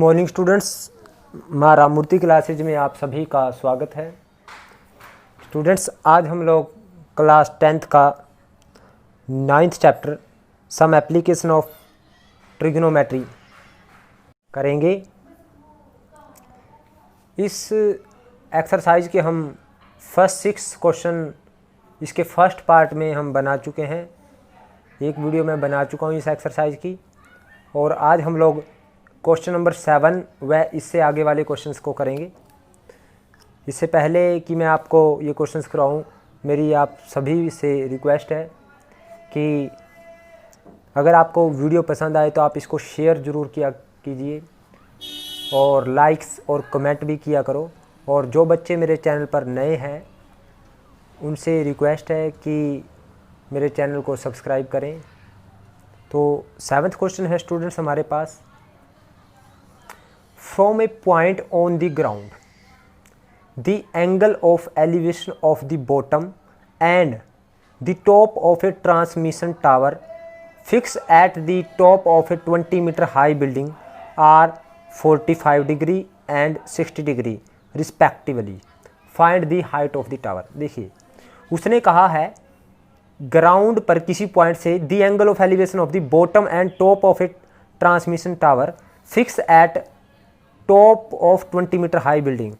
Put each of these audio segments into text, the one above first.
Morning students, माँ Ramamurthy classes में आप सभी का स्वागत है। स्टूडेंट्स, आज हम लोग क्लास 10th का 9th chapter some application of trigonometry करेंगे। इस एक्सरसाइज के हम फर्स्ट 6 क्वेश्चन इसके फर्स्ट पार्ट में हम बना चुके हैं। एक वीडियो में बना चुका हूँ इस एक्सरसाइज की, और आज हम लोग क्वेश्चन नंबर 7 व इससे आगे वाले क्वेश्चंस को करेंगे। इससे पहले कि मैं आपको ये क्वेश्चंस कराऊं, मेरी आप सभी से रिक्वेस्ट है कि अगर आपको वीडियो पसंद आए तो आप इसको शेयर ज़रूर किया कीजिए और लाइक्स और कमेंट भी किया करो। और जो बच्चे मेरे चैनल पर नए हैं उनसे रिक्वेस्ट है कि मेरे चैनल को सब्सक्राइब करें। तो 7th क्वेश्चन है स्टूडेंट्स हमारे पास, from a point on the ground, the angle of elevation of the bottom and the top of a transmission tower fixed at the top of a 20-meter high building are 45 degree and 60 degree respectively. Find the height of the tower. देखिए, उसने कहा है ground पर किसी point से the angle of elevation of the bottom and top of a transmission tower fixed at top of 20 metre high building,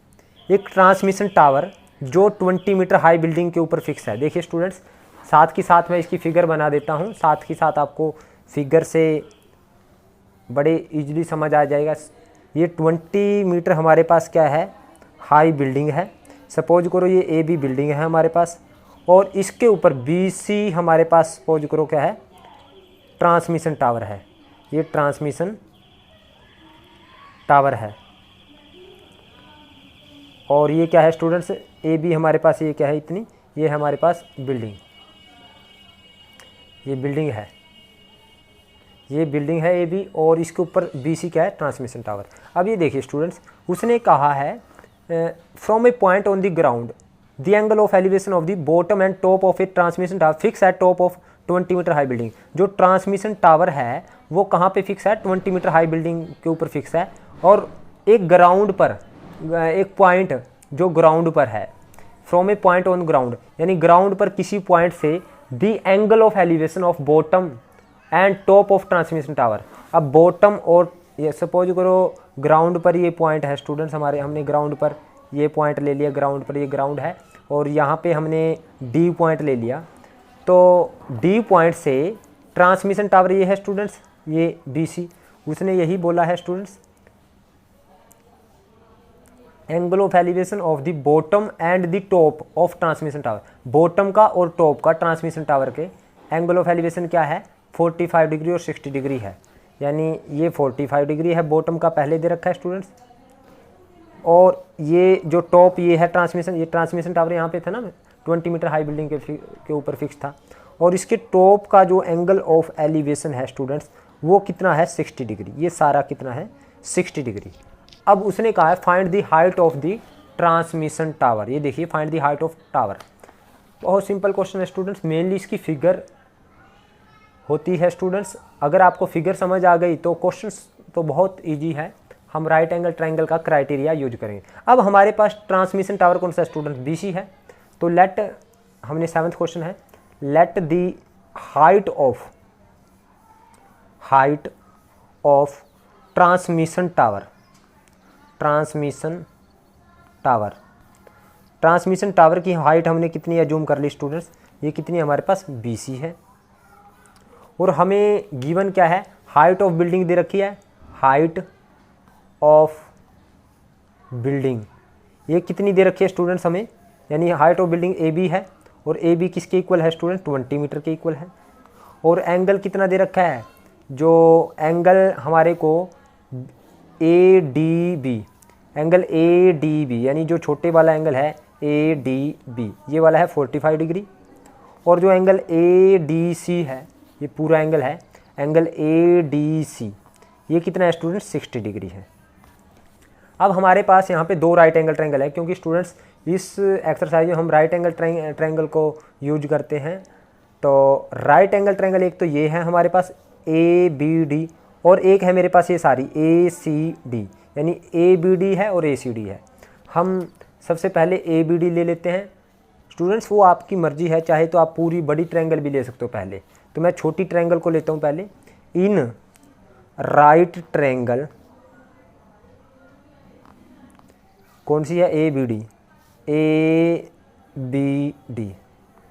एक transmission tower जो 20 metre high building के ऊपर फिक्स है। देखिए स्टूडेंट्स, साथ के साथ मैं इसकी फिगर बना देता हूँ, साथ के साथ आपको फिगर से बड़े इजीली समझ आ जाएगा। ये 20 मीटर हमारे पास क्या है, हाई बिल्डिंग है। सपोज करो ये ए बी बिल्डिंग है हमारे पास, और इसके ऊपर बी सी हमारे पास सपोज करो क्या है, ट्रांसमिशन टावर है। ये ट्रांसमिशन टावर है, और ये क्या है स्टूडेंट्स, ए बी हमारे पास ये क्या है, इतनी ये हमारे पास बिल्डिंग, ये बिल्डिंग है, ये बिल्डिंग है ए बी, और इसके ऊपर बी सी क्या है, ट्रांसमिशन टावर। अब ये देखिए स्टूडेंट्स, उसने कहा है from a point on the ground the angle of elevation of the bottom and top of a transmission tower fix at top of 20 metre high building. जो transmission tower है वो कहाँ पे फिक्स है, 20 मीटर हाई बिल्डिंग के ऊपर fix है, और एक ग्राउंड पर, एक पॉइंट जो ग्राउंड पर है, from a point on ground, यानी ग्राउंड पर किसी पॉइंट से the angle of elevation of bottom and top of transmission tower. अब बॉटम और ये सपोज करो ग्राउंड पर ये पॉइंट है स्टूडेंट्स हमारे, हमने ग्राउंड पर ये पॉइंट ले लिया, ग्राउंड पर ये ग्राउंड है, और यहाँ पे हमने डी पॉइंट ले लिया। तो डी पॉइंट से ट्रांसमिशन टावर ये है स्टूडेंट्स, ये बी सी। उसने यही बोला है students, angle of elevation of the bottom and the top of transmission tower. Bottom का और टॉप का ट्रांसमिशन टावर के एंगल ऑफ एलिवेशन क्या है, 45 डिग्री और 60 डिग्री है। यानी ये 45 डिग्री है, बॉटम का पहले दे रखा है स्टूडेंट्स, और ये जो टॉप ये है ट्रांसमिशन, ये ट्रांसमिशन टावर यहाँ पे था ना, 20 मीटर हाई बिल्डिंग के ऊपर फिक्स था, और इसके टॉप का जो एंगल ऑफ एलिवेशन है स्टूडेंट्स वो कितना है, 60 डिग्री। ये सारा कितना है, 60 डिग्री। अब उसने कहा है find the height of the transmission tower. ये देखिए, find the height of tower, बहुत सिंपल क्वेश्चन है स्टूडेंट्स। मेनली इसकी फिगर होती है स्टूडेंट्स। अगर आपको फिगर समझ आ गई तो क्वेश्चन तो बहुत ईजी है। हम राइट एंगल ट्रायंगल का क्राइटेरिया यूज करेंगे। अब हमारे पास ट्रांसमिशन टावर कौन सा स्टूडेंट, बी सी है। तो लेट, हमने 7th क्वेश्चन है, let the height of transmission tower, transmission tower की हाइट हमने कितनी एज्यूम कर ली स्टूडेंट्स, ये कितनी हमारे पास बी सी है, और हमें गिवन क्या है, हाइट ऑफ बिल्डिंग दे रखी है, हाइट ऑफ बिल्डिंग ये कितनी दे रखी है स्टूडेंट्स हमें, यानी height of building A B है, और ए बी किसके इक्वल है स्टूडेंट, 20 मीटर के इक्वल है। और एंगल कितना दे रखा है, जो एंगल हमारे को A D B, angle A D B, यानी जो छोटे वाला एंगल है ए डी बी, ये वाला है 45 डिग्री, और जो एंगल ए डी सी है, ये पूरा एंगल है, एंगल ए डी सी, ये कितना है स्टूडेंट, 60 डिग्री है। अब हमारे पास यहाँ पे 2 राइट एंगल ट्रायंगल है, क्योंकि स्टूडेंट्स इस एक्सरसाइज में हम राइट एंगल ट्रायंगल को यूज करते हैं। तो राइट एंगल ट्रायंगल एक तो ये है हमारे पास ए बी डी, और एक है मेरे पास ये सारी ए सी डी, यानी ए बी डी है और ए सी डी है। हम सबसे पहले ए बी डी ले लेते हैं स्टूडेंट्स, वो आपकी मर्जी है, चाहे तो आप पूरी बड़ी ट्रायंगल भी ले सकते हो पहले, तो मैं छोटी ट्रायंगल को लेता हूँ पहले। इन राइट ट्रायंगल, कौन सी है, A B D, A B D.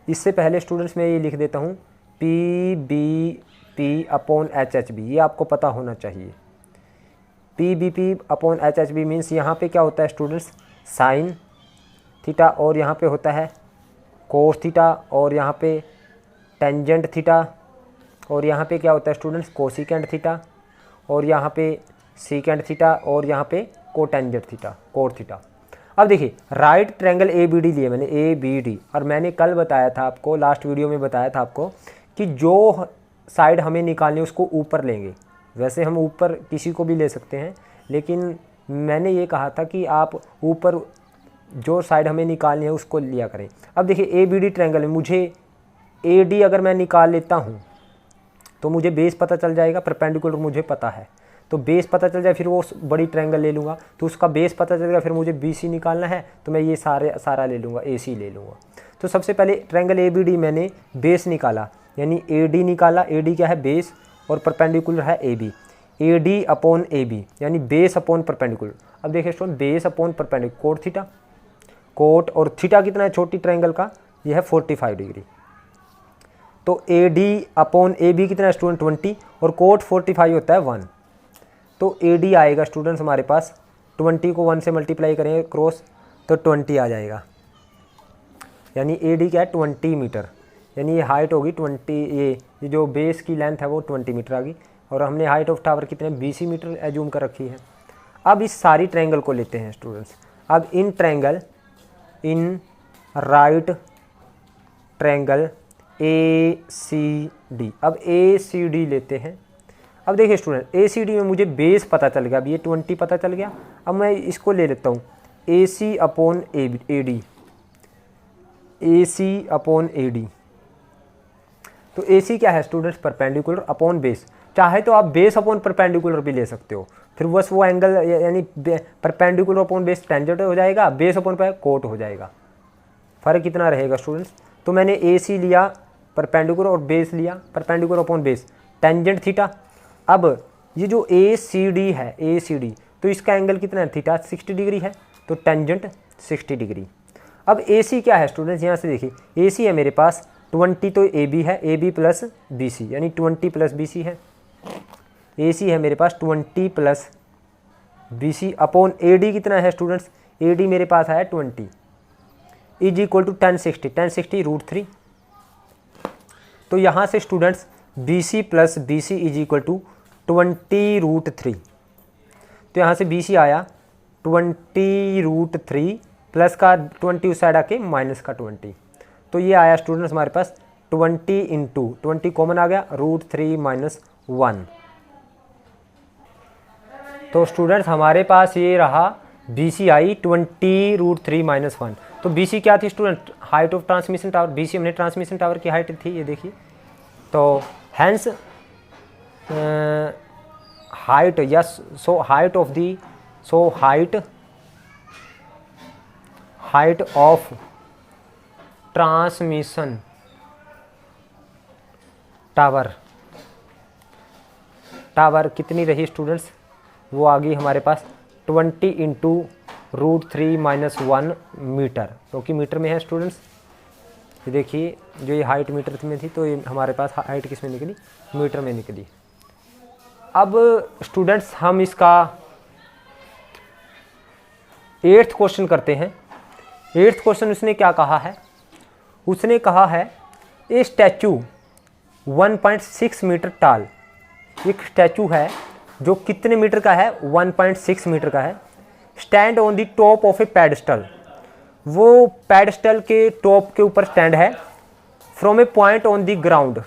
इससे पहले स्टूडेंट्स मैं ये लिख देता हूँ P B P upon H H B, ये आपको पता होना चाहिए। P B P upon H H B means यहाँ पे क्या होता है स्टूडेंट्स, साइन थीटा, और यहाँ पे होता है कोस थीटा, और यहाँ पे टेंजेंट थीटा, और यहाँ पे क्या होता है स्टूडेंट्स, कोसिकेंट थीटा, और यहाँ पे सीकेंट थीटा, और यहाँ पे कोटेंजेंट थीटा, कोट थीटा। अब देखिए right triangle A B D लिए मैंने, ए बी डी, और मैंने कल बताया था आपको, लास्ट वीडियो में बताया था आपको कि जो साइड हमें निकालनी है उसको ऊपर लेंगे। वैसे हम ऊपर किसी को भी ले सकते हैं, लेकिन मैंने ये कहा था कि आप ऊपर जो साइड हमें निकालनी है उसको लिया करें। अब देखिए ए बी डी ट्रायंगल में मुझे ए डी अगर मैं निकाल लेता हूँ तो मुझे बेस पता चल जाएगा, परपेंडिकुलर मुझे पता है, तो बेस पता चल जाए, फिर वो बड़ी ट्रायंगल ले लूँगा तो उसका बेस पता चलेगा, फिर मुझे बी सी निकालना है तो मैं ये सारा ले लूँगा, ए सी ले लूँगा। तो सबसे पहले ट्रायंगल ए बी डी मैंने बेस निकाला, यानी ए डी निकाला, ए डी क्या है, बेस, और परपेंडिकुलर है A B, A D upon A B, यानी बेस अपॉन परपेंडिकुलर। अब देखिए student, base upon perpendicular, cot theta, cot, और थीटा कितना है छोटी ट्रायंगल का, यह है 45 डिग्री। तो A D upon A B कितना है स्टूडेंट, 20, और कोट 45 होता है 1, तो ए डी आएगा स्टूडेंट्स हमारे पास, 20 को 1 से मल्टीप्लाई करेंगे क्रॉस तो 20 आ जाएगा, यानी ए डी क्या है 20 मीटर, यानी ये हाइट होगी 20, ये जो बेस की लेंथ है वो 20 मीटर आ गई, और हमने हाइट ऑफ टावर कितने 20 मीटर एज्यूम कर रखी है। अब इस सारी ट्रायंगल को लेते हैं स्टूडेंट्स। अब in triangle, in right triangle A C D, अब ए सी डी लेते हैं। अब देखिए स्टूडेंट, ए सी डी में मुझे बेस पता चल गया, अब ये 20 पता चल गया। अब मैं इसको ले लेता हूँ A C upon A D, A C upon A D. तो ए सी क्या है स्टूडेंट्स, परपेंडिकुलर अपॉन बेस, चाहे तो आप बेस अपॉन परपेंडिकुलर भी ले सकते हो, फिर बस वो एंगल यानी परपेंडिकुलर अपॉन बेस टेंजेंट हो जाएगा, बेस अपॉन कोट हो जाएगा, फ़र्क कितना रहेगा स्टूडेंट्स। तो मैंने ए सी लिया परपेंडिकुलर, और बेस लिया perpendicular upon base, tangent theta. अब ये जो ए सी डी है, ए सी डी, तो इसका एंगल कितना है, थीटा 60 डिग्री है, तो टेंजेंट 60 डिग्री। अब ए सी क्या है स्टूडेंट्स, यहाँ से देखिए ए सी है मेरे पास 20, तो ए बी है, A B plus B C, यानी 20 प्लस बी सी है। ए सी है मेरे पास 20 plus B C upon A D कितना है स्टूडेंट्स, ए डी मेरे पास है 20 इज इक्वल टू 1060 √3। तो यहाँ से students B C plus B C is equal to 20 √3, तो यहाँ से बी सी आया 20 √3 प्लस का 20 उस साइड आके माइनस का 20, तो ये आया स्टूडेंट्स हमारे पास 20 इंटू 20 कॉमन आ गया √3 - 1। तो स्टूडेंट्स हमारे पास ये रहा बी सी आई 20 √3 - 1। तो बी सी क्या थी student, height of transmission tower, B C हमने ट्रांसमिशन टावर की हाइट थी, ये देखिए। तो hence height, yes, so height of the, so height of transmission tower कितनी रही स्टूडेंट्स, वो आ गई हमारे पास 20 इंटू √3 - 1 मीटर, क्योंकि मीटर में है स्टूडेंट्स। ये देखिए जो ये हाइट मीटर में थी, तो ये हमारे पास हाइट किस में निकली, मीटर में निकली। अब स्टूडेंट्स हम इसका 8th क्वेश्चन करते हैं। 8th क्वेश्चन उसने क्या कहा है, उसने कहा है ए स्टैचू 1.6 मीटर टाल, एक स्टैचू है जो कितने मीटर का है, 1.6 मीटर का है, stand on the top of A pedestal, वो पेडस्टल के टॉप के ऊपर स्टैंड है, from a point on the ground.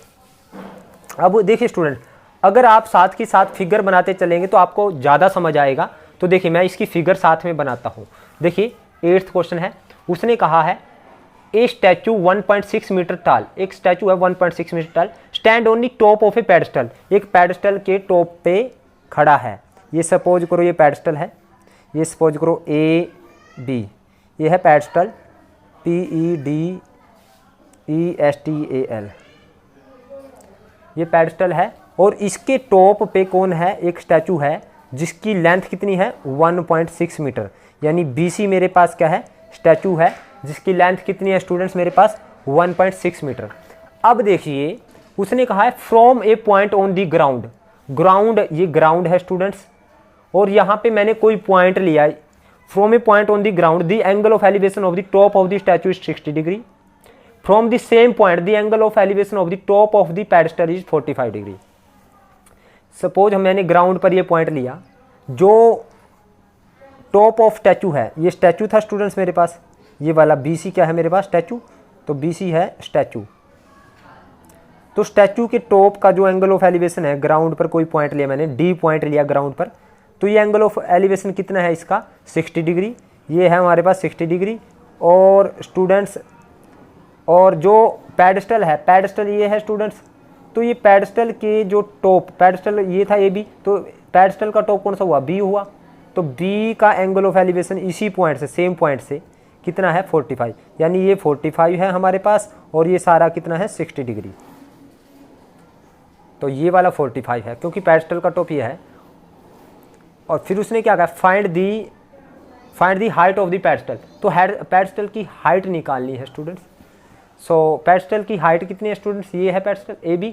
अब देखिए स्टूडेंट, अगर आप साथ के साथ फिगर बनाते चलेंगे तो आपको ज़्यादा समझ आएगा। तो देखिए मैं इसकी फिगर साथ में बनाता हूँ। देखिए 8th क्वेश्चन है, उसने कहा है ए स्टैचू 1.6 मीटर टाल, एक स्टैचू है 1.6 मीटर टाल, stand on the top of A pedestal, एक पेडस्टल के टॉप पे खड़ा है। ये सपोज करो ये पेडस्टल है, ये सपोज करो ए बी, ये है पेडस्टल PEDESTAL, ये पेडस्टल है। और इसके टॉप पे कौन है, एक स्टैचू है जिसकी लेंथ कितनी है 1.6 मीटर, यानी BC मेरे पास क्या है, स्टैचू है जिसकी लेंथ कितनी है स्टूडेंट्स मेरे पास 1.6 मीटर। अब देखिए उसने कहा है from a point on the ground, ground ये ग्राउंड है स्टूडेंट्स, और यहाँ पे मैंने कोई पॉइंट लिया है। From a point on the ground the angle of elevation of the top of the statue is 60 degree. From the same point the angle of elevation of the top of the pedestal is 45 degree. Suppose मैंने ground पर ये point लिया, जो top of statute है, ये statue था students मेरे पास, ये वाला BC क्या है मेरे पास स्टैचू, तो BC है स्टैचू। तो स्टैचू के टॉप का जो एंगल ऑफ एलिवेशन है, ग्राउंड पर कोई पॉइंट लिया मैंने, D पॉइंट लिया ग्राउंड पर, तो ये एंगल ऑफ एलिवेशन कितना है इसका 60 डिग्री, ये है हमारे पास 60 डिग्री। और स्टूडेंट्स और जो पेडस्टल है, पेडस्टल ये है स्टूडेंट्स, तो ये पेडस्टल के जो टॉप, पेडस्टल ये था AB, तो पेडस्टल का टॉप कौन सा हुआ, B हुआ, तो B का एंगल ऑफ एलिवेशन इसी पॉइंट से, सेम पॉइंट से कितना है 45, यानी ये 45 है हमारे पास, और ये सारा कितना है 60 डिग्री, तो ये वाला 45 है क्योंकि पेडस्टल का टॉप ये है। और फिर उसने क्या कहा, find the height of the pedestal, तो पेडस्टल की हाइट निकालनी है स्टूडेंट्स। सो पेडस्टल की हाइट कितनी है स्टूडेंट्स, ये है पेडस्टल AB,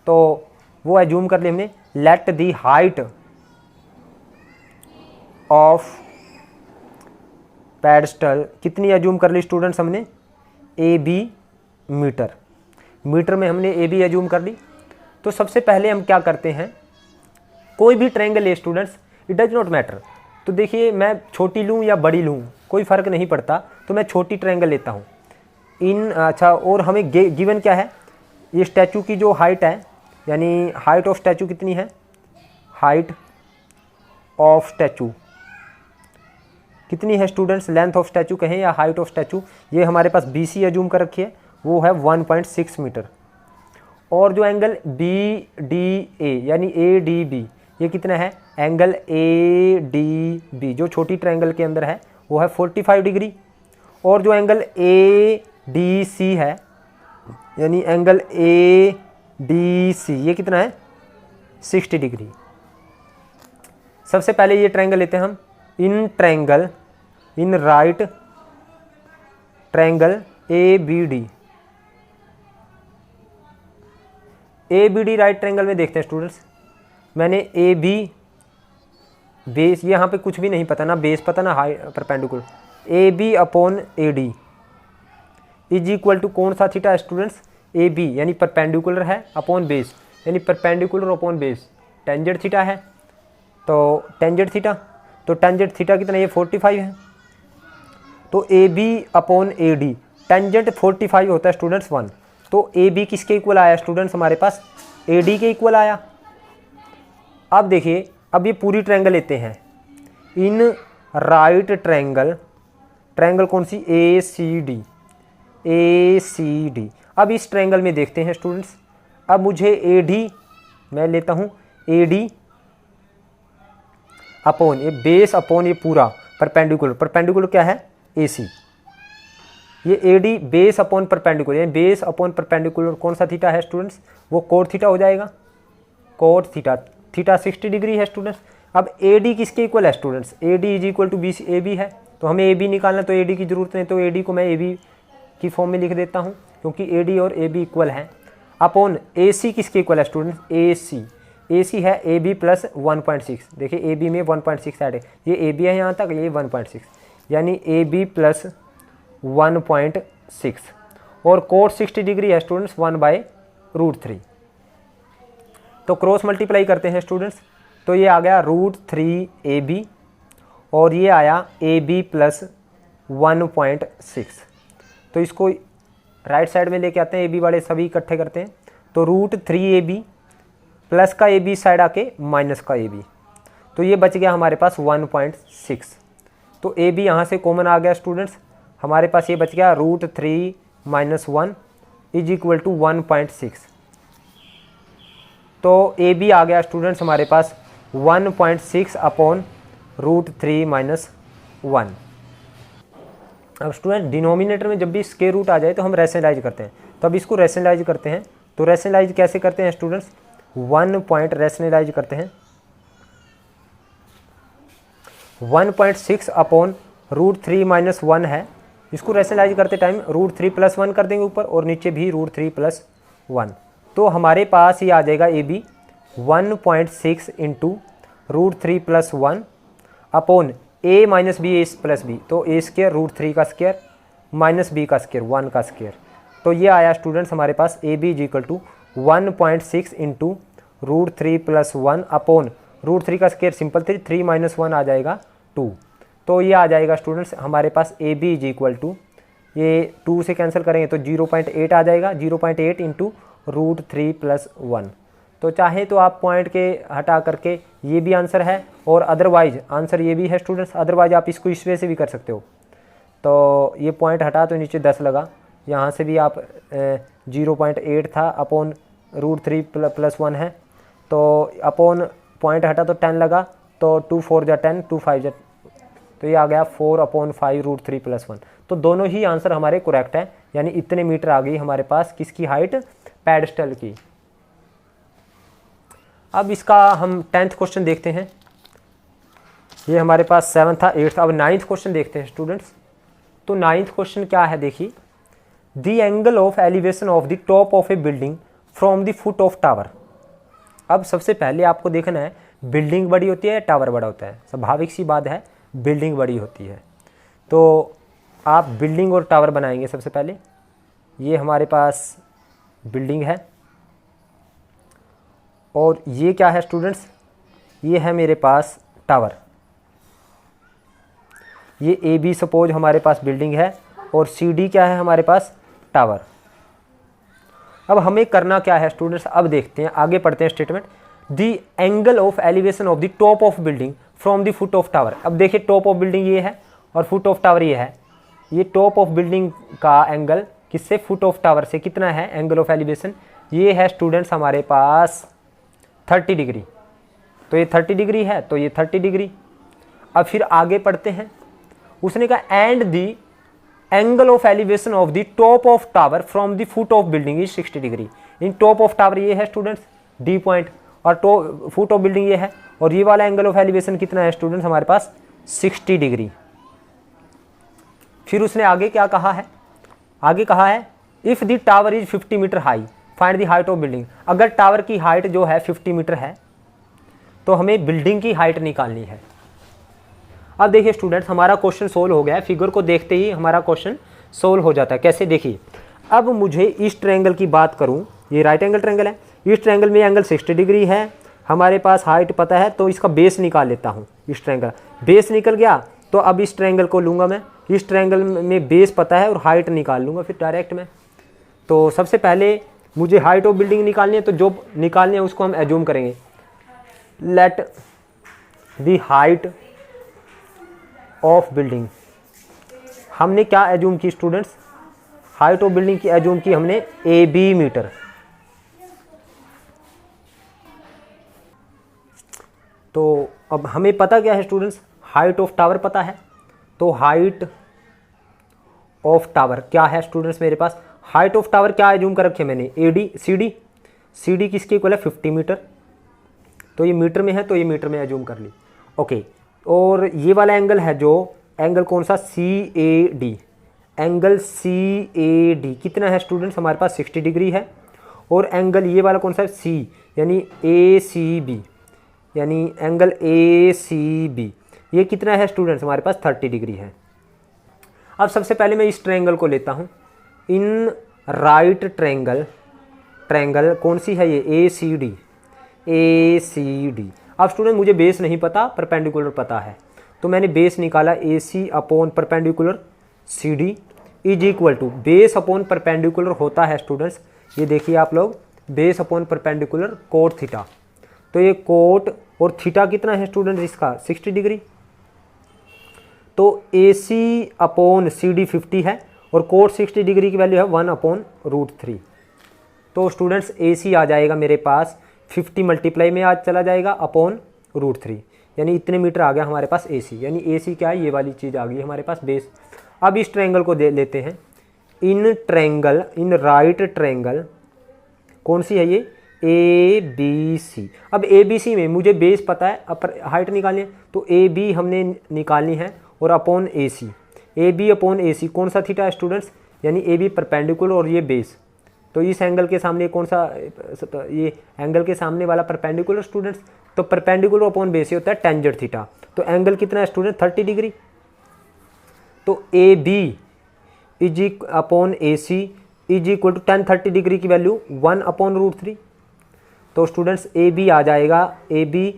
तो वो एज्यूम कर लिया हमने, let the height of pedestal कितनी एज्यूम कर ली स्टूडेंट्स हमने, AB मीटर, मीटर में हमने AB एज्यूम कर ली। तो सबसे पहले हम क्या करते हैं, कोई भी ट्रायंगल ले students, it does not matter, तो देखिए मैं छोटी लूँ या बड़ी लूँ कोई फ़र्क नहीं पड़ता, तो मैं छोटी ट्रायंगल लेता हूँ अच्छा। और हमें गिवन क्या है, ये स्टैचू की जो हाइट है, यानी हाइट ऑफ स्टैचू कितनी है, हाइट ऑफ स्टैचू कितनी है स्टूडेंट्स, लेंथ ऑफ स्टैचू कहें या हाइट ऑफ स्टैचू, ये हमारे पास BC एज्यूम कर रखी है, वो है 1.6 मीटर। और जो एंगल BDA यानी ADB ये कितना है, एंगल ADB जो छोटी ट्रायंगल के अंदर है वो है 45 डिग्री। और जो एंगल ADC है यानी एंगल ADC ये कितना है 60 डिग्री। सबसे पहले ये ट्रायंगल लेते हैं हम, इन right triangle ABD right triangle में देखते हैं स्टूडेंट्स, मैंने AB बेस, यहाँ पे कुछ भी नहीं पता, ना बेस पता ना हाई perpendicular, AB upon AD is equal to कौन सा थीटा है स्टूडेंट्स, AB यानी परपेंडिकुलर है अपॉन बेस, यानी perpendicular upon base tangent theta है, तो टेंजेंट थीटा, तो टेंजेंट थीटा कितना, ये 45 है, तो AB अपॉन AD टेंजेंट 45 होता है स्टूडेंट्स 1, तो AB किसके इक्वल आया स्टूडेंट्स हमारे पास, AD के इक्वल आया। अब देखिए, अब ये पूरी ट्रायंगल लेते हैं, इन राइट ट्रायंगल, ट्रायंगल कौन सी, ACD। अब इस ट्रायंगल में देखते हैं स्टूडेंट्स, अब मुझे AD मैं लेता हूँ AD अपॉन ये बेस अपॉन ये पूरा परपेंडिकुलर, परपेंडिकुलर क्या है AC, ये AD बेस अपॉन परपेंडिकुलर, यानी बेस अपॉन परपेंडिकुलर कौन सा थीटा है स्टूडेंट्स, वो कोट थीटा हो जाएगा, कोट थीटा, थीटा 60 डिग्री है स्टूडेंट्स। अब AD किसके इक्वल है students, AD is equal to BC, AB है, तो हमें AB निकालना, तो AD की जरूरत नहीं, तो AD को मैं AB की फॉर्म में लिख देता हूँ क्योंकि AD और AB इक्वल हैं। अपॉन AC किसके इक्वल है स्टूडेंट्स, AC है AB प्लस 1.6, देखिए AB में 1.6 ऐड है, ये AB है यहाँ तक, ये 1.6 यानी AB प्लस 1.6 और कोट 60 डिग्री है स्टूडेंट्स 1/√3, तो क्रॉस मल्टीप्लाई करते हैं स्टूडेंट्स, तो ये आ गया √3 AB और ये आया AB प्लस 1.6, तो इसको राइट साइड में लेके आते हैं, AB वाले सभी इकट्ठे करते हैं, तो √3 AB प्लस का AB साइड आके माइनस का AB, तो ये बच गया हमारे पास 1.6, तो AB यहाँ से कॉमन आ गया स्टूडेंट्स, हमारे पास ये बच गया √3 - 1 इज इक्वल टू 1.6, तो AB आ गया स्टूडेंट्स हमारे पास 1.6 अपॉन √3 माइनस 1। अब स्टूडेंट डिनोमिनेटर में जब भी स्क्वायर रूट आ जाए तो हम रैशनलाइज करते हैं, तो अब इसको रैशनलाइज करते हैं। तो रैशनलाइज कैसे करते हैं स्टूडेंट्स, 1 पॉइंट रैशनलाइज करते हैं, 1.6 अपॉन √3 माइनस 1 है। इसको रैशनलाइज करते टाइम √3 + 1 कर देंगे ऊपर और नीचे भी √3 + 1। तो हमारे पास ये आ जाएगा A B 1.6 into √3 + 1 upon a minus B A plus B, तो a स्क्वायर √3 का स्क्वायर माइनस बी का स्क्वायर 1 का स्क्वायर। तो ये आया स्टूडेंट्स हमारे पास A B is equal to 1.6 into √3 + 1 upon √3 का स्क्वायर सिंपल 3 माइनस 1 आ जाएगा 2। तो ये आ जाएगा स्टूडेंट्स हमारे पास A B is equal to, ये 2 से कैंसिल करेंगे तो 0.8 आ जाएगा, 0.8 इंटू √3 + 1। तो चाहे तो आप पॉइंट के हटा करके ये भी आंसर है और अदरवाइज आंसर ये भी है स्टूडेंट्स, अदरवाइज आप इसको इस वे से भी कर सकते हो। तो ये पॉइंट हटा तो नीचे 10 लगा, यहाँ से भी आप 0.8 था अपॉन √3 + 1 है, तो अपॉन पॉइंट हटा तो 10 लगा, तो 2 4 जा 10, 2 5 जा, तो ये आ गया 4/5 √3 + 1। तो दोनों ही आंसर हमारे करेक्ट है, यानी इतने मीटर आ गई हमारे पास किसकी हाइट, पेडस्टल की। अब इसका हम 10th क्वेश्चन देखते हैं, ये हमारे पास 7th था 8th, अब 9th क्वेश्चन देखते हैं स्टूडेंट्स। तो 9th क्वेश्चन क्या है देखिए, the angle of elevation of the top of A building from the foot of tower. अब सबसे पहले आपको देखना है बिल्डिंग बड़ी होती है या टावर बड़ा होता है, स्वाभाविक सी बात है बिल्डिंग बड़ी होती है। तो आप बिल्डिंग और टावर बनाएंगे सबसे पहले। ये हमारे पास बिल्डिंग है और ये क्या है स्टूडेंट्स, ये है मेरे पास टावर। ये ए बी सपोज हमारे पास बिल्डिंग है और सी डी क्या है हमारे पास, टावर। अब हमें करना क्या है स्टूडेंट्स, अब देखते हैं आगे पढ़ते हैं statement. The angle of elevation of the top of building from the foot of tower. अब देखिए टॉप ऑफ बिल्डिंग ये है और फुट ऑफ टावर ये है, ये टॉप ऑफ बिल्डिंग का एंगल किससे, फुट ऑफ टावर से कितना है एंगल ऑफ एलिवेशन, ये है स्टूडेंट्स हमारे पास 30 डिग्री। तो ये 30 डिग्री है, तो ये 30 डिग्री। अब फिर आगे पढ़ते हैं, उसने कहा and the angle of elevation of the top of tower from the foot of building is 60 degree. In top of tower ये है स्टूडेंट्स डी पॉइंट और फुट ऑफ बिल्डिंग ये है, और ये वाला एंगल ऑफ एलिवेशन कितना है स्टूडेंट्स हमारे पास 60 डिग्री। फिर उसने आगे क्या कहा है, आगे कहा है if the tower is 50 metre high find the height of building. अगर टावर की हाइट जो है 50 मीटर है तो हमें बिल्डिंग की हाइट निकालनी है। अब देखिए स्टूडेंट्स हमारा क्वेश्चन सोल्व हो गया है, फिगर को देखते ही हमारा क्वेश्चन सोल्व हो जाता है। कैसे देखिए, अब मुझे इस ट्रायंगल की बात करूं, ये राइट एंगल ट्रायंगल है, इस ट्रायंगल में एंगल 60 डिग्री है, हमारे पास हाइट पता है, तो इसका बेस निकाल लेता हूँ। इस ट्रायंगल बेस निकल गया, तो अब इस ट्रायंगल को लूँगा मैं, इस ट्रायंगल में बेस पता है और हाइट निकाल लूँगा फिर डायरेक्ट में। तो सबसे पहले मुझे हाइट ऑफ बिल्डिंग निकालनी है, तो जो निकालनी है उसको हम एज्यूम करेंगे। Let the height of building, हमने क्या एज्यूम की स्टूडेंट्स, हाइट ऑफ बिल्डिंग की एज्यूम की हमने ए बी मीटर। तो अब हमें पता क्या है स्टूडेंट्स, हाइट ऑफ टावर पता है, तो हाइट ऑफ टावर क्या है स्टूडेंट्स मेरे पास, हाइट ऑफ टावर क्या एज्यूम कर रखी है मैंने, A D C D, C D किसके इक्वल है 50 मीटर, तो ये मीटर में है तो ये मीटर में एज्यूम कर ली। ओके, और ये वाला एंगल है जो एंगल कौन सा, C A D, angle C A D कितना है स्टूडेंट्स हमारे पास 60 डिग्री है, और एंगल ये वाला कौन सा है सी, यानी ए सी बी, यानी एंगल ए सी बी ये कितना है स्टूडेंट्स हमारे पास 30 डिग्री है। अब सबसे पहले मैं इस ट्रायंगल को लेता हूँ, इन राइट ट्रायंगल, ट्रायंगल कौन सी है ये A C D, A C D. अब स्टूडेंट मुझे बेस नहीं पता, परपेंडिकुलर पता है, तो मैंने बेस निकाला A C upon perpendicular C D is equal to, base upon perpendicular होता है स्टूडेंट्स, ये देखिए आप लोग, base upon perpendicular cot theta, तो ये कोट और थीटा कितना है स्टूडेंट्स इसका 60 डिग्री, तो A C upon C D 50 है और कोट 60 डिग्री की वैल्यू है 1/√3। तो स्टूडेंट्स ए सी आ जाएगा मेरे पास 50 मल्टीप्लाई में आज चला जाएगा अपॉन √3, यानी इतने मीटर आ गया हमारे पास AC। यानी AC क्या है, ये वाली चीज़ आ गई हमारे पास बेस। अब इस ट्रायंगल को लेते हैं। इन राइट ट्रायंगल कौन सी है ये, ABC। अब ABC में मुझे बेस पता है, अपर हाइट निकालनी है, तो AB हमने निकालनी है और upon AC। AB upon AC कौन सा थीटा है स्टूडेंट्स, यानी AB परपेंडिकुलर और ये बेस। तो इस एंगल के सामने कौन सा, ये एंगल के सामने वाला परपेंडिकुलर स्टूडेंट्स, तो परपेंडिकुलर अपॉन बेस होता है टेंजेंट थीटा। तो एंगल कितना है स्टूडेंट, 30 डिग्री। तो AB upon AC is equal to tan 30 degree की वैल्यू 1/√3। तो स्टूडेंट्स AB आ जाएगा, AB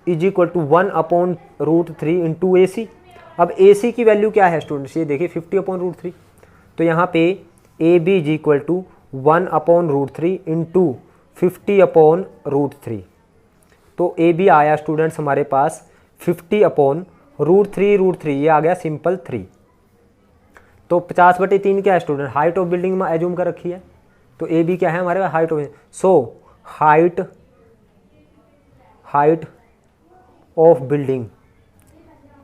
is equal to 1/√3 into AC। अब AC की वैल्यू क्या है स्टूडेंट्स, ये देखिए 50/√3। तो यहाँ पे AB is equal to 1/√3 into 50/√3। तो AB आया स्टूडेंट्स हमारे पास 50/√3, ये आ गया सिंपल 3। तो 50/3 क्या है स्टूडेंट, हाइट ऑफ बिल्डिंग में एज्यूम कर रखी है। तो AB क्या है हमारे पास, height of, so height of building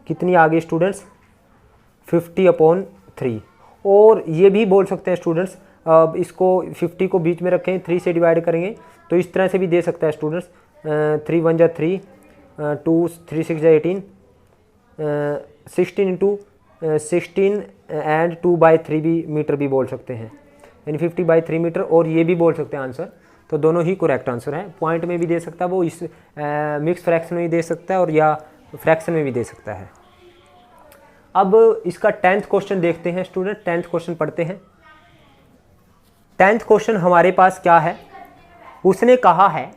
कितनी आ गई स्टूडेंट्स, 50/3। और ये भी बोल सकते हैं स्टूडेंट्स, अब इसको 50 को बीच में रखें, 3 से डिवाइड करेंगे तो इस तरह से भी दे सकता है स्टूडेंट्स, 3 1 जा 3, 2 3 6 जा 18, 16 इंटू 16 एंड 2/3 भी मीटर भी बोल सकते हैं, यानी 50/3 मीटर। और ये भी बोल सकते हैं आंसर। तो दोनों ही करेक्ट आंसर हैं। पॉइंट में भी दे सकता है वो, इस मिक्स फ्रैक्शन में भी दे सकता है और या फ्रैक्शन में भी दे सकता है। अब इसका 10th क्वेश्चन देखते हैं स्टूडेंट, 10th क्वेश्चन पढ़ते हैं। 10th क्वेश्चन हमारे पास क्या है, उसने कहा है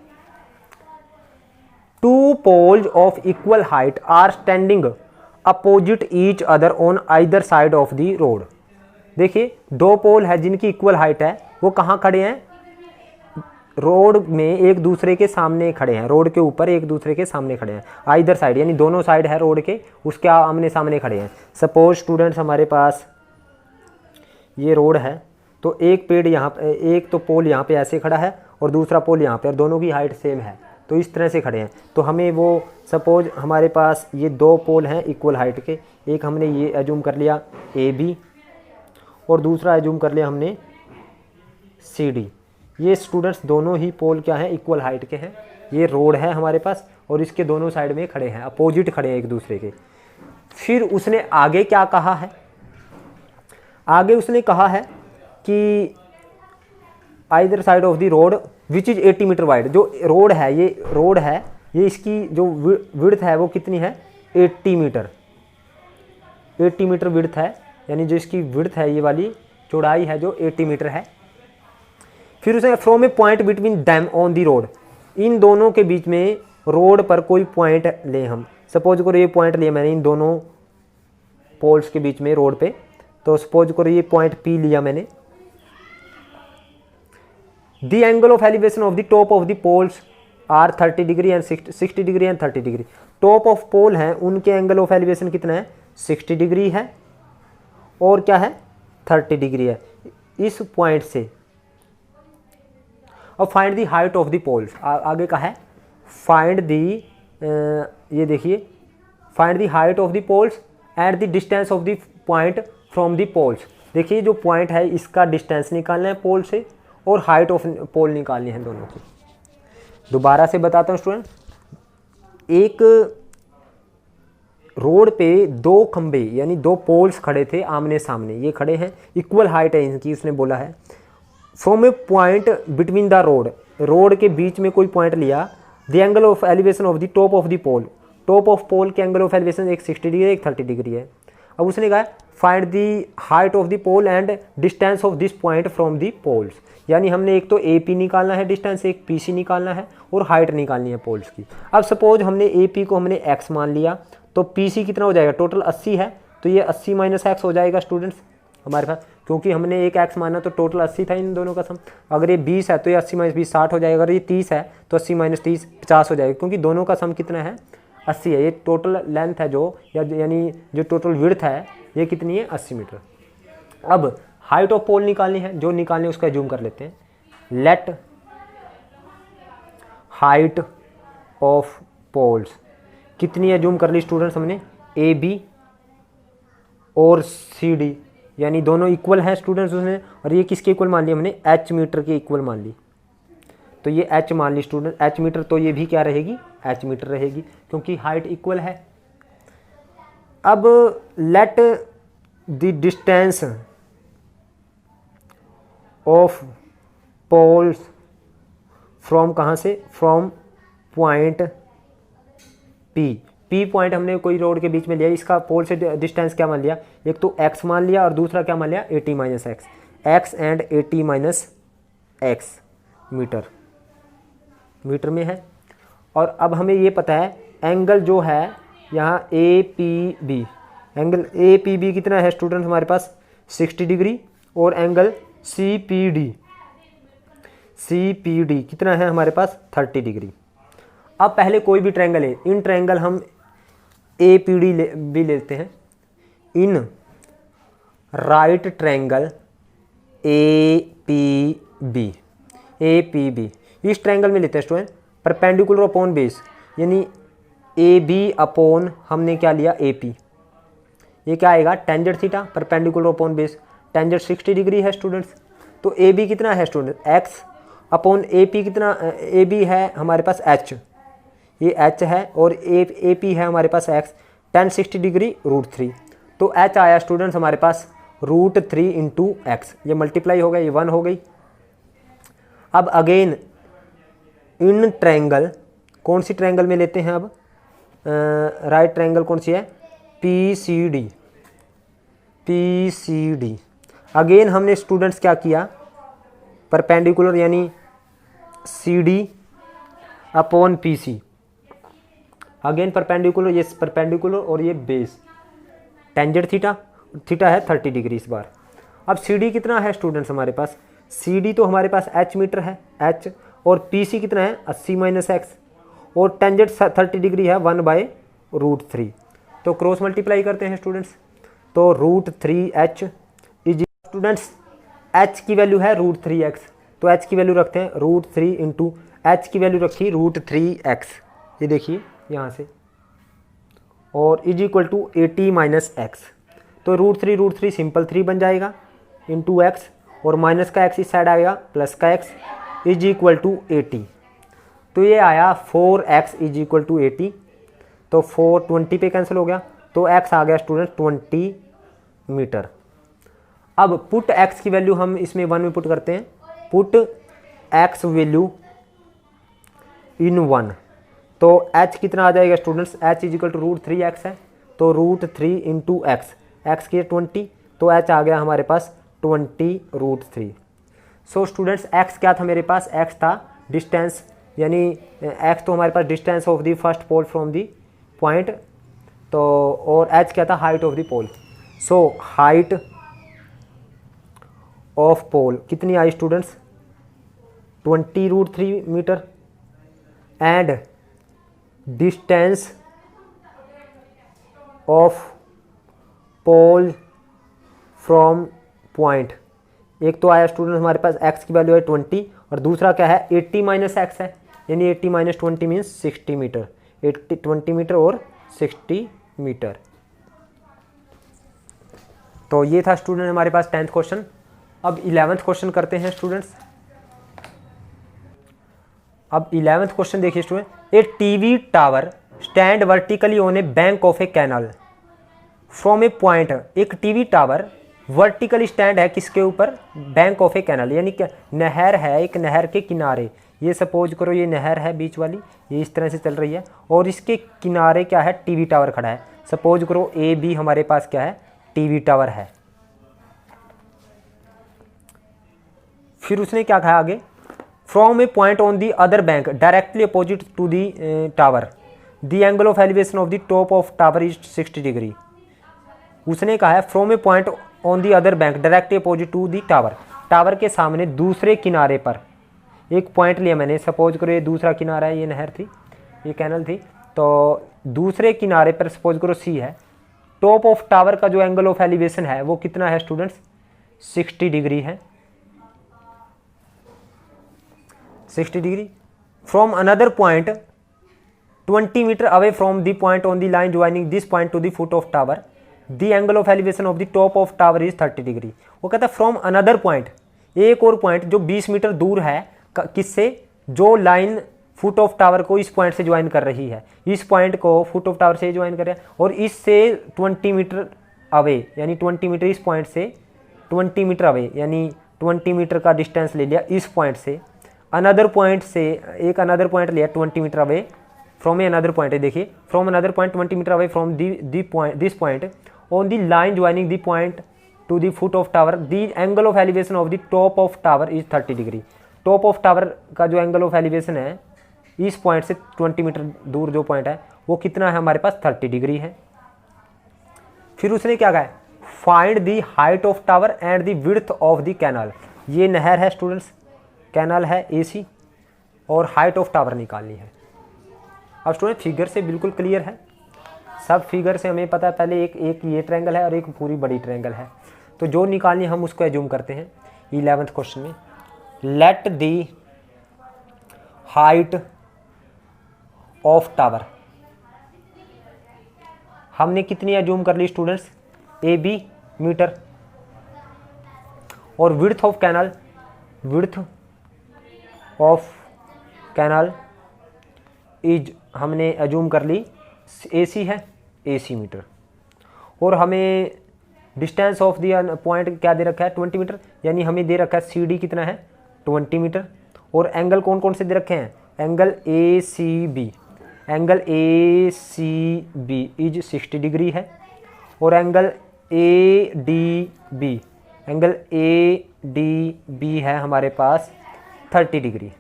2 poles of equal height are standing opposite each other on either side of the road। देखिए 2 पोल है जिनकी इक्वल हाइट है, वो कहाँ खड़े हैं, रोड में एक दूसरे के सामने खड़े हैं, रोड के ऊपर एक दूसरे के सामने खड़े हैं। आइदर साइड यानी दोनों साइड है रोड के, उसके आमने सामने खड़े हैं। सपोज स्टूडेंट्स हमारे पास ये रोड है, तो एक पेड़ यहाँ पे, एक तो पोल यहाँ पे ऐसे खड़ा है और दूसरा पोल यहाँ पे, और दोनों की हाइट सेम है, तो इस तरह से खड़े हैं। तो हमें वो सपोज हमारे पास ये 2 पोल हैं इक्वल हाइट के, एक हमने ये एज्यूम कर लिया AB और दूसरा एज्यूम कर लिया हमने CD। ये स्टूडेंट्स दोनों ही पोल क्या हैं, इक्वल हाइट के हैं। ये रोड है हमारे पास और इसके दोनों साइड में खड़े हैं, अपोजिट खड़े हैं एक दूसरे के। फिर उसने आगे क्या कहा है, आगे उसने कहा है कि either side of the road which is 80 metre wide. जो रोड है, ये इसकी जो विड्थ है वो कितनी है, 80 मीटर, 80 मीटर विड्थ है, यानी जो इसकी विड्थ है ये वाली चौड़ाई है जो 80 मीटर है। फिर उसे from a point between them on the road, इन दोनों के बीच में रोड पर कोई पॉइंट ले हम। सपोज करो ये पॉइंट लिया मैंने इन दोनों पोल्स के बीच में रोड पे, तो सपोज करो ये पॉइंट P लिया मैंने। The angle of elevation of the top of the poles are 30 degree and 60 degree and 30 degree. Top of pole हैं उनके एंगल ऑफ एलिवेशन कितना है, 60 डिग्री है और क्या है, 30 डिग्री है इस पॉइंट से। अब find the height of the poles, आगे का है फाइंड दी, ये देखिए find the height of the poles at the distance of the point from the poles. देखिए जो पॉइंट है इसका डिस्टेंस निकालना है पोल से और हाइट ऑफ पोल निकालनी है दोनों की। दोबारा से बताता हूँ स्टूडेंट, एक रोड पे 2 खंबे यानी 2 पोल्स खड़े थे आमने सामने, ये खड़े हैं, इक्वल हाइट है इनकी, उसने बोला है। From a point between the road, road के बीच में कोई पॉइंट लिया। The angle of elevation of the top of the pole, top of pole के एंगल ऑफ एलिवेशन एक 60 डिग्री एक 30 डिग्री है। अब उसने कहा find the height of the pole and distance of this point from the poles, यानी हमने एक तो AP निकालना है डिस्टेंस, एक PC निकालना है और हाइट निकालनी है पोल्स की। अब सपोज हमने AP को हमने x मान लिया, तो PC कितना हो जाएगा, टोटल 80 है, तो ये 80 - x हो जाएगा स्टूडेंट्स हमारे पास, क्योंकि हमने एक x माना तो टोटल 80 था इन दोनों का सम। अगर ये 20 है तो ये 80 - 20 60 हो जाएगा, अगर ये 30 है तो 80 - 30 50 हो जाएगा, क्योंकि दोनों का सम कितना है, 80 है। ये टोटल लेंथ है जो, यानी जो टोटल विड्थ है ये कितनी है, 80 मीटर। अब हाइट ऑफ पोल निकालनी है, जो निकालनी है उसका जूम कर लेते हैं। Let height of poles. कितनी एज्यूम कर ली स्टूडेंट्स हमने, ए बी और सी डी, यानी दोनों इक्वल हैं स्टूडेंट्स उसने, और ये किसके इक्वल मान लिया हमने, एच मीटर के इक्वल मान ली। तो ये एच मान ली स्टूडेंट, एच मीटर, तो ये भी क्या रहेगी, एच मीटर रहेगी, क्योंकि हाइट इक्वल है। अब let the distance of poles from, कहाँ से, from point P. P point हमने कोई रोड के बीच में लिया, इसका पोल से डिस्टेंस क्या मान लिया, एक तो x मान लिया और दूसरा क्या मान लिया, AT minus x, x and AT minus x metre, metre में है। और अब हमें ये पता है एंगल जो है यहाँ APB, एंगल APB कितना है स्टूडेंट हमारे पास 60 डिग्री, और एंगल CPD कितना है हमारे पास 30 डिग्री। अब पहले कोई भी ट्रायंगल है, इन ट्रायंगल हम APD भी लेते हैं, इन राइट ट्रायंगल APB इस ट्रायंगल में लेते हैं स्टूडेंट परपेंडिकुलर अपॉन बेस, यानी AB अपॉन हमने क्या लिया AP, ये क्या आएगा tangent theta perpendicular upon base, tangent 60 degree है स्टूडेंट्स। तो AB कितना है स्टूडेंट x अपॉन AP कितना, AB है हमारे पास h, ये h है, और AP है हमारे पास x, tan 60 डिग्री √3, तो h आया स्टूडेंट्स हमारे पास √3 इंटू एक्स, ये मल्टीप्लाई हो गया, ये 1 हो गई। अब अगेन इन ट्रायंगल, कौन सी ट्रायंगल में लेते हैं अब, राइट ट्रायंगल कौन सी है, PCD। अगेन हमने स्टूडेंट्स क्या किया, परपेंडिकुलर यानी CD upon PC, again perpendicular, ये परपेंडिकुलर और ये बेस, टेंजेंट थीटा है 30 डिग्री इस बार। अब CD कितना है स्टूडेंट्स हमारे पास, CD तो हमारे पास h मीटर है h, और PC कितना है 80 माइनस एक्स, और टेंजेंट 30 डिग्री है 1/√3, तो क्रॉस मल्टीप्लाई करते हैं स्टूडेंट्स, तो √3h इज स्टूडेंट्स h की वैल्यू है √3x, तो h की वैल्यू रखते हैं √3 इंटू h की वैल्यू रखी √3x, ये देखिए यहाँ से, और is equal to AT minus x, तो √3 सिंपल 3 बन जाएगा इंटू एक्स, और माइनस का x इस साइड आएगा प्लस का x इज इक्वल टू 80, तो ये आया 4x इज इक्वल टू 80, तो 4 20 पे कैंसिल हो गया, तो x आ गया स्टूडेंट 20 मीटर। अब पुट x की वैल्यू हम इसमें 1 में पुट करते हैं, पुट x वैल्यू इन 1, तो h कितना आ जाएगा स्टूडेंट्स, h is equal to √3x है, तो √3 इंटू एक्स, एक्स की 20, तो h आ गया हमारे पास 20√3। सो स्टूडेंट्स x क्या था मेरे पास, x था डिस्टेंस, यानी x तो हमारे पास distance of the first pole from the point, तो और h क्या था height of the pole. So height of pole कितनी आई students 20√3 metre, and distance of pole from point, एक तो आया स्टूडेंट हमारे पास x की वैल्यू है 20, और दूसरा क्या है 80 माइनस एक्स है, यानी 80 माइनस 20 मीन्स 60 मीटर, 20 मीटर और 60 मीटर। तो ये था स्टूडेंट हमारे पास 10th क्वेश्चन। अब 11th क्वेश्चन करते हैं स्टूडेंट्स। अब 11th क्वेश्चन देखिए student, a TV tower stand vertically on a bank of a canal from a point, एक टीवी टावर वर्टिकली स्टैंड है किसके ऊपर, बैंक ऑफ ए कैनल, यानी क्या नहर है, एक नहर के किनारे, ये सपोज करो ये नहर है बीच वाली, ये इस तरह से चल रही है, और इसके किनारे क्या है टीवी टावर खड़ा है, सपोज करो AB हमारे पास क्या है टीवी टावर है। फिर उसने क्या कहा आगे, from a point on the other bank directly opposite to the tower, the angle of elevation of the top of tower is 60 degree. उसने कहा है from a point on the other bank directly opposite to the tower, tower के सामने दूसरे किनारे पर एक point लिया मैंने, सपोज करो ये दूसरा किनारा है, ये नहर थी, ये कैनल थी, तो दूसरे किनारे पर सपोज करो C है, टॉप ऑफ टावर का जो एंगल ऑफ एलिवेशन है वो कितना है स्टूडेंट्स 60 डिग्री है, 60 degree. From another point 20 metre away from the point on the line joining this point to the foot of tower, the angle of elevation of the top of tower is 30 degree. वो कहता है from another point, एक और point जो 20 metre दूर है किससे, जो लाइन फुट ऑफ टावर को इस पॉइंट से ज्वाइन कर रही है, इस पॉइंट को फुट ऑफ टावर से ज्वाइन कर रहा है, और इससे 20 मीटर अवे, यानी 20 मीटर इस पॉइंट से 20 मीटर अवे, यानी 20 मीटर का डिस्टेंस ले लिया इस पॉइंट से, अनदर पॉइंट से एक अनदर पॉइंट लिया 20 metre away from a another point है, देखिए from another point 20 metre away from this point on the line joining the point to the foot of tower, the angle of elevation of the top of tower is 30 degree. Top of tower का जो angle of elevation है इस point से 20 metre दूर जो point है वो कितना है हमारे पास, 30 डिग्री है। फिर उसने क्या कहा है, find the height of tower and the width of the canal. ये नहर है स्टूडेंट्स, कैनाल है एसी, और हाइट ऑफ टावर निकालनी है। अब स्टूडेंट फिगर से बिल्कुल क्लियर है, सब फिगर से हमें पता है, पहले एक ये ट्रायंगल है और एक पूरी बड़ी ट्रायंगल है, तो जो निकालनी हम उसको एज्यूम करते हैं 11th क्वेश्चन में। Let the height of tower, हमने कितनी एज्यूम कर ली स्टूडेंट्स, AB मीटर, और width of canal, width of canal is हमने एज्यूम कर ली AC है, AC मीटर, और हमें डिस्टेंस ऑफ द पॉइंट क्या दे रखा है 20 मीटर, यानी हमें दे रखा है CD कितना है 20 मीटर, और एंगल कौन कौन से दे रखे हैं, angle ACB, angle ACB is 60 degree है, और एंगल ADB, एंगल ADB है हमारे पास 30 डिग्री।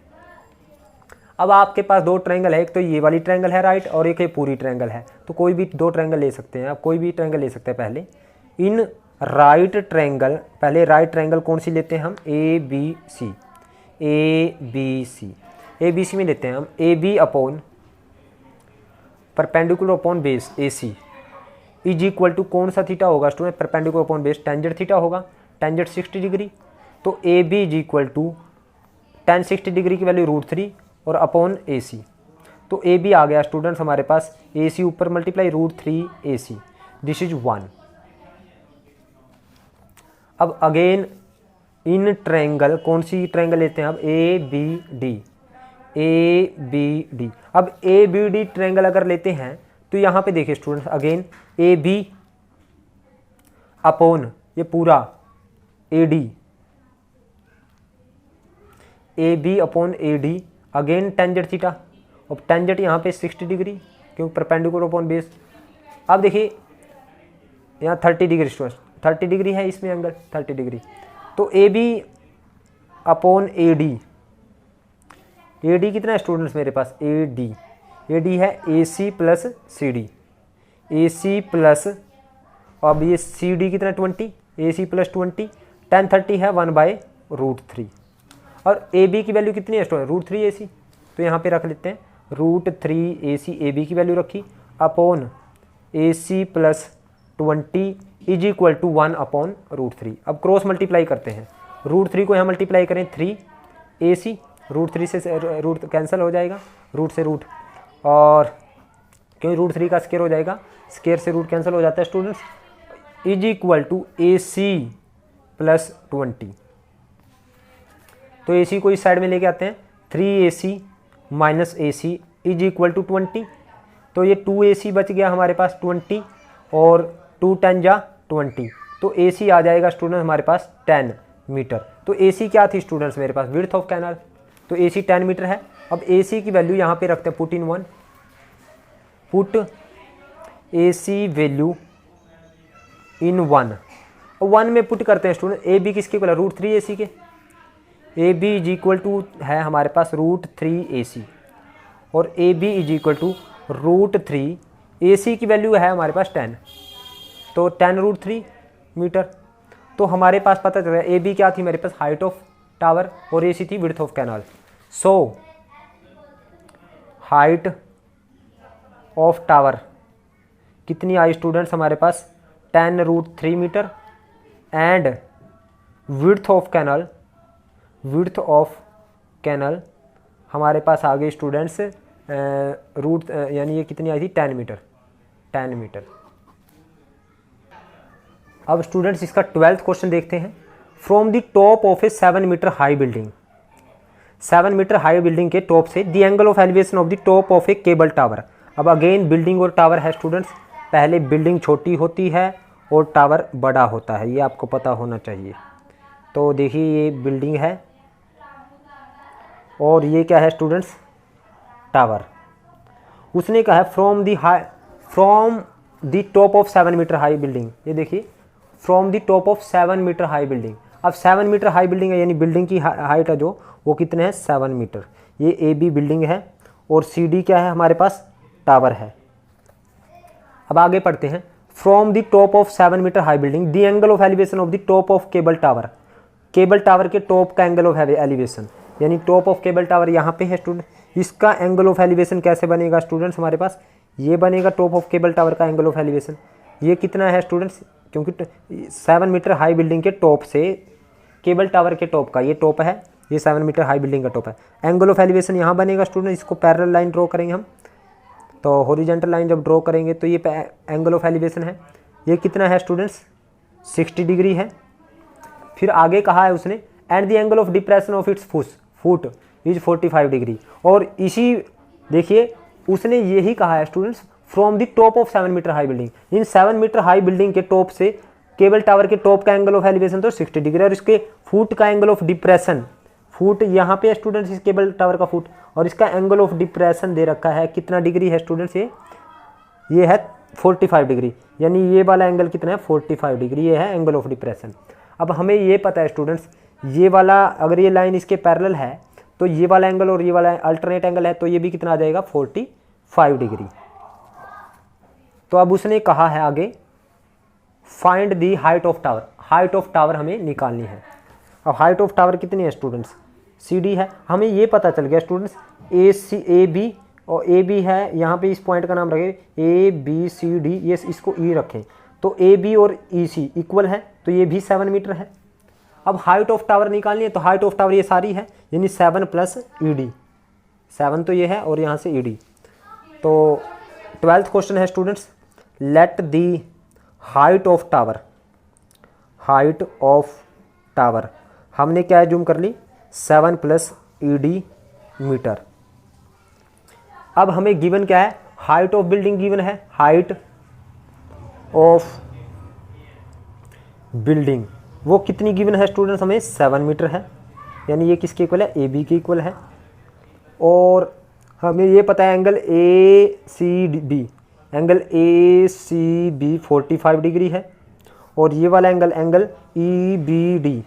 अब आपके पास दो ट्रायंगल है, एक तो ये वाली ट्रायंगल है राइट, और एक ये पूरी ट्रायंगल है, तो कोई भी दो ट्रायंगल ले सकते हैं आप, कोई भी ट्रायंगल ले सकते हैं। पहले इन राइट ट्रायंगल, पहले राइट ट्रायंगल कौन सी लेते हैं हम, ABC, ABC, ABC में लेते हैं हम AB upon perpendicular upon base AC is equal to कौन सा थीटा होगा student, perpendicular upon base tangent theta होगा, टेंजेंट 60 डिग्री, तो AB is equal to tan 60 degree की वैल्यू √3 और अपॉन AC, तो AB आ गया स्टूडेंट्स हमारे पास, AC ऊपर मल्टीप्लाई √3 AC, दिस इज 1। अब अगेन इन ट्रायंगल, कौन सी ट्रायंगल लेते हैं अब, ABD, ABD। अब ABD ट्रायंगल अगर लेते हैं तो यहाँ पे देखिए स्टूडेंट्स, अगेन AB अपॉन ये पूरा AD, AB upon AD, again tangent theta, अब टेंजेंट यहाँ पे 60 डिग्री क्योंकि परपेंडिकुलर अपॉन बेस। अब देखिए यहाँ 30 डिग्री स्टूडेंट्स, 30 डिग्री है इसमें एंगल 30 डिग्री, तो AB अपॉन AD, AD कितना है स्टूडेंट्स मेरे पास, AD है AC plus CD, AC plus, अब ये CD कितना 20, AC प्लस 20, tan 30 है 1/√3, और AB की वैल्यू कितनी है स्टूडेंट, √3 AC, तो यहाँ पे रख लेते हैं √3 AC, AB की वैल्यू रखी, upon AC plus 20 is equal to 1/√3। अब क्रॉस मल्टीप्लाई करते हैं, √3 को यहाँ मल्टीप्लाई करें 3 AC, √3 से रूट कैंसिल हो जाएगा, रूट से रूट, और क्योंकि √3 का स्क्वायर हो जाएगा, स्क्वायर से रूट कैंसिल हो जाता है students, is equal to AC plus 20, तो AC को इस साइड में लेके आते हैं, 3AC minus AC is equal to 20, तो ये 2AC बच गया हमारे पास 20, और 2 10 जा 20, तो AC आ जाएगा स्टूडेंट हमारे पास 10 मीटर। तो AC क्या थी स्टूडेंट्स मेरे पास, विड्थ ऑफ कैनाल, तो AC 10 मीटर है। अब AC की वैल्यू यहाँ पे रखते हैं, put in 1, put AC value in 1 में पुट करते हैं स्टूडेंट, AB किसके इक्वल है, √3 AC के, AB इज इक्वल टू है हमारे पास √3 AC, और AB is equal to √3 AC की वैल्यू है हमारे पास 10, तो 10 √3 मीटर। तो हमारे पास पता चल रहा है AB क्या थी मेरे पास, हाइट ऑफ टावर, और AC थी width of canal. So height of tower कितनी आई स्टूडेंट्स हमारे पास, 10 √3 metre, and width of canal, width of canal हमारे पास आ गई स्टूडेंट्स रूट यानी ये कितनी आई थी 10 मीटर, 10 मीटर। अब स्टूडेंट्स इसका 12th क्वेश्चन देखते हैं। From the top of a 7 metre high building, 7 metre high building के टॉप से the angle of elevation of the top of a cable tower. अब अगेन बिल्डिंग और टावर है students, पहले बिल्डिंग छोटी होती है और टावर बड़ा होता है, ये आपको पता होना चाहिए। तो देखिए ये बिल्डिंग है और ये क्या है स्टूडेंट्स, टावर। उसने कहा है from the top of 7 metre high building, ये देखिए from the top of 7 metre high building. अब 7 मीटर हाई बिल्डिंग है यानी बिल्डिंग की हाइट है जो वो कितने हैं 7 मीटर। ये ए बी बिल्डिंग है और सी डी क्या है हमारे पास, टावर है। अब आगे पढ़ते हैं। From the top of 7 metre high building the angle of elevation of the top of cable tower, cable tower के टॉप का एंगल ऑफ एलिवेशन, यानी टॉप ऑफ केबल टावर यहाँ पे है स्टूडेंट, इसका एंगल ऑफ एलिवेशन कैसे बनेगा students, हमारे पास ये बनेगा टॉप ऑफ केबल टावर का एंगल ऑफ एलिवेशन। ये कितना है स्टूडेंट्स, क्योंकि 7 मीटर हाई बिल्डिंग के टॉप से केबल टावर के टॉप का, ये टॉप है, ये 7 मीटर हाई बिल्डिंग का टॉप है। एंगल ऑफ एलिवेशन यहाँ बनेगा स्टूडेंट, इसको पैरेलल लाइन ड्रॉ करेंगे हम, तो हॉरिजॉन्टल लाइन जब ड्रॉ करेंगे तो ये एंगल ऑफ एलिवेशन है। ये कितना है स्टूडेंट्स, 60 डिग्री है। फिर आगे कहा है उसने and the angle of depression of its foot is 45 degree. और इसी देखिए उसने यही कहा है students from the top of 7 metre high building, इन 7 मीटर हाई बिल्डिंग के टॉप से केबल टावर के टॉप का एंगल ऑफ एलिवेशन तो 60 डिग्री और इसके फुट का एंगल ऑफ डिप्रेशन, फुट यहाँ पे स्टूडेंट्स इस केबल टावर का फुट, और इसका एंगल ऑफ डिप्रेशन दे रखा है कितना डिग्री है स्टूडेंट्स, ये है 45 डिग्री, यानी ये वाला एंगल कितना है 45 डिग्री, ये है एंगल ऑफ डिप्रेशन। अब हमें ये पता है स्टूडेंट्स ये वाला अगर ये लाइन इसके पैरेलल है तो ये वाला एंगल और ये वाला अल्टरनेट एंगल है, तो ये भी कितना आ जाएगा 45 डिग्री। तो अब उसने कहा है आगे find the height of tower, height of tower हमें निकालनी है। अब हाइट ऑफ टावर कितनी है स्टूडेंट्स, सी डी है, हमें ये पता चल गया स्टूडेंट्स ए बी, और ए बी है यहाँ पे इस पॉइंट का नाम रखें ए बी सी डी, ये इसको ई रखें, तो ए बी और ई सी इक्वल है, तो ये भी 7 मीटर है। अब हाइट ऑफ टावर निकालनी है, तो हाइट ऑफ टावर ये सारी है यानी 7 प्लस ई डी, 7 तो ये है और यहाँ से ई डी। तो 12th क्वेश्चन है students let the height of tower, height of tower हमने क्या जूम कर ली 7 प्लस ई डी मीटर। अब हमें गिवन क्या है, हाइट ऑफ बिल्डिंग गिवन है, हाइट ऑफ बिल्डिंग वो कितनी गिवन है स्टूडेंट्स, हमें 7 मीटर है, यानी ये किसके इक्वल है ए बी के इक्वल है। और हमें ये पता है angle A C B, angle A C B 45 degree है, और ये वाला angle E B D,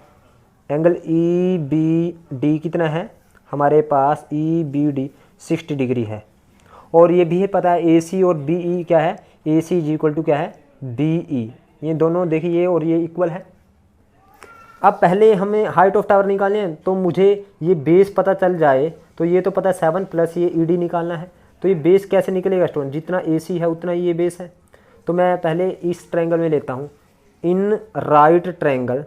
angle E B D कितना है हमारे पास, ई बी डी 60 डिग्री है। और ये भी है पता है ए सी और बी ई क्या है, ए सी इज इक्वल टू क्या है बी ई, ये दोनों देखिए ये और ये इक्वल है। अब पहले हमें हाइट ऑफ टावर निकालने हैं, तो मुझे ये बेस पता चल जाए, तो ये तो पता है 7 प्लस ये ई डी निकालना है, तो ये बेस कैसे निकलेगा स्टूडेंट, जितना ए सी है उतना ही ये बेस है। तो मैं पहले इस ट्रायंगल में लेता हूँ इन राइट ट्रायंगल,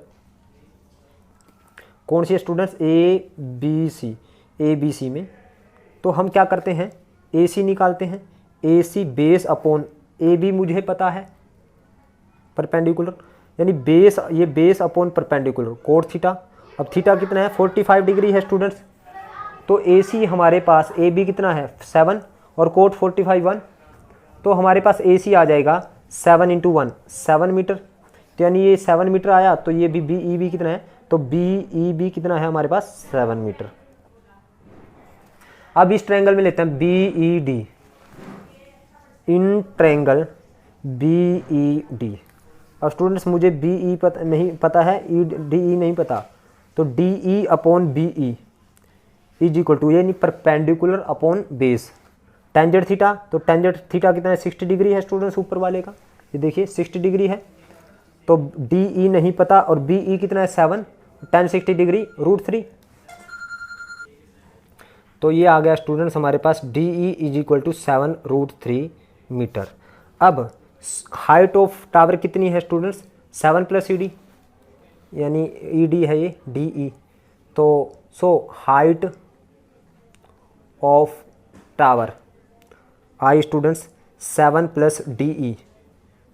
कौन सी स्टूडेंट्स ए बी सी में, तो हम क्या करते हैं ए सी निकालते हैं, ए सी बेस अपॉन ए बी मुझे पता है परपेंडिकुलर, यानी बेस ये base upon perpendicular cot theta. अब थीटा कितना है 45 डिग्री है स्टूडेंट्स, तो ए सी हमारे पास ए बी कितना है 7 और कोट 45 1, तो हमारे पास ए सी आ जाएगा 7 इंटू 1 7 मीटर, तो यानी ये 7 मीटर आया, तो ये भी बी ई बी कितना है, तो बी ई बी कितना है हमारे पास 7 मीटर। अब इस ट्रायंगल में लेते हैं B E D, in triangle B E D. अब स्टूडेंट्स मुझे बी ई नहीं पता है, ई डी ई नहीं पता, तो D E upon B E is equal to यानी perpendicular upon base tangent theta, तो टेंजेंट थीटा कितना है 60 डिग्री है स्टूडेंट्स ऊपर वाले का, ये देखिए 60 डिग्री है, तो डी ई नहीं पता और बी ई कितना है 7, tan 60 डिग्री √3, तो ये आ गया स्टूडेंट्स हमारे पास D E is equal to 7 √3 metre. अब हाइट ऑफ टावर कितनी है स्टूडेंट्स 7 प्लस ई डी, यानी ई डी है ये डी ई, तो सो height of tower I students 7 + DE,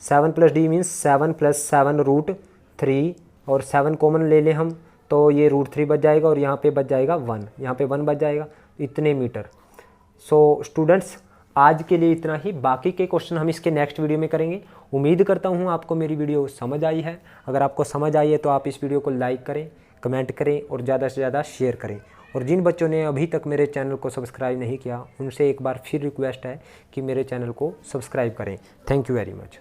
7 + D means 7 + 7 √3, और 7 कॉमन ले लें हम तो ये √3 बच जाएगा और यहाँ पे बच जाएगा 1, यहाँ पे 1 बच जाएगा, इतने मीटर। सो स्टूडेंट्स आज के लिए इतना ही, बाकी के क्वेश्चन हम इसके नेक्स्ट वीडियो में करेंगे। उम्मीद करता हूँ आपको मेरी वीडियो समझ आई है। अगर आपको समझ आई है तो आप इस वीडियो को लाइक करें, कमेंट करें और ज़्यादा से ज़्यादा शेयर करें। और जिन बच्चों ने अभी तक मेरे चैनल को सब्सक्राइब नहीं किया उनसे एक बार फिर रिक्वेस्ट है कि मेरे चैनल को सब्सक्राइब करें। Thank you very much.